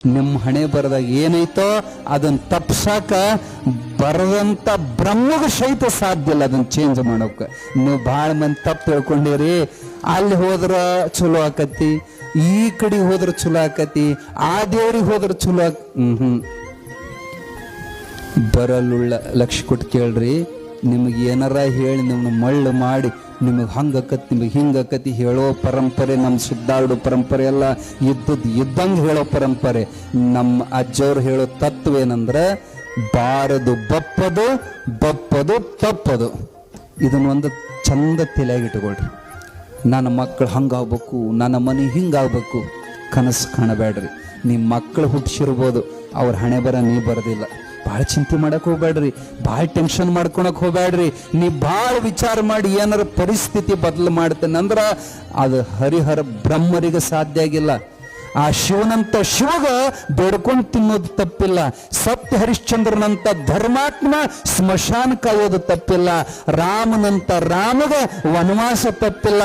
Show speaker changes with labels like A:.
A: ನಿಮ್ಮ ಹಣೆ ಬರದಾಗ ಏನೈತೋ ಅದನ್ನ ತಪ್ಸಕ ಬರದಂತ ಬ್ರಹ್ಮಗ ಸಹಿತ ಸಾಧ್ಯ ಇಲ್ಲ ಅದನ್ನ ಚೇಂಜ್ ಮಾಡೋಕ. ನೀವು ಭಾಳ ಮಂದಿ ತಪ್ಪು ತಿಳ್ಕೊಂಡಿರಿ. ಅಲ್ಲಿ ಹೋದ್ರ ಚಲೋ ಆಕತಿ, ಈ ಕಡೆ ಹೋದ್ರ ಚಲೋ ಆಕತಿ, ಆ ದೇವ್ರಿಗೆ ಹೋದ್ರ ಚಲೋ ಬರಲುಳ್ಳ ಲಕ್ಷ ಕೊಟ್ಟು ಕೇಳ್ರಿ. ನಿಮಗೆ ಏನಾರ ಹೇಳಿ ನಿಮ್ಮನ್ನ ಮಳ್ಳು ಮಾಡಿ ನಿಮಗೆ ಹಂಗಕತಿ ನಿಮಗೆ ಹಿಂಗಕತಿ ಹೇಳೋ ಪರಂಪರೆ ನಮ್ಮ ಸಿದ್ಧಾರೂಢ ಪರಂಪರೆ ಎಲ್ಲ ಇದ್ದಂಗೆ ಹೇಳೋ ಪರಂಪರೆ. ನಮ್ಮ ಅಜ್ಜವ್ರು ಹೇಳೋ ತತ್ವ ಏನಂದ್ರೆ ಬಾರದು ಬಪ್ಪದು, ಬಪ್ಪದು ತಪ್ಪದು. ಇದನ್ನೊಂದು ಚಂದ ತಲೆಯಾಗಿಟ್ಕೊಳ್ರಿ. ನನ್ನ ಮಕ್ಕಳು ಹಂಗಾಗ್ಬೇಕು, ನನ್ನ ಮನೆ ಹಿಂಗಾಗ್ಬೇಕು ಕನಸು ಕಾಣಬೇಡ್ರಿ. ನಿಮ್ಮ ಮಕ್ಕಳು ಹುಟ್ಟಿಸಿರ್ಬೋದು, ಅವ್ರ ಹಣೆ ಬರ ನೀ ಬರೋದಿಲ್ಲ. ಭಾಳ ಚಿಂತೆ ಮಾಡಕ್ಕೆ ಹೋಗ್ಬೇಡ್ರಿ, ಭಾಳ ಟೆನ್ಷನ್ ಮಾಡ್ಕೊಳಕ್ ಹೋಗ್ಬೇಡ್ರಿ. ನೀ ಭಾಳ ವಿಚಾರ ಮಾಡಿ ಏನಾರ ಪರಿಸ್ಥಿತಿ ಬದಲು ಮಾಡ್ತೇನೆ ಅಂದ್ರೆ ಅದು ಹರಿಹರ ಬ್ರಹ್ಮರಿಗೆ ಸಾಧ್ಯ ಆಗಿಲ್ಲ. ಆ ಶಿವನಂತ ಶಿವಗ ಬೇಡ್ಕೊಂಡು ತಿನ್ನೋದು ತಪ್ಪಿಲ್ಲ. ಸತ್ಯ ಹರಿಶ್ಚಂದ್ರನಂತ ಧರ್ಮಾತ್ಮ ಸ್ಮಶಾನ ಕಾಯೋದು ತಪ್ಪಿಲ್ಲ. ರಾಮನಂತ ರಾಮಗ ವನವಾಸ ತಪ್ಪಿಲ್ಲ.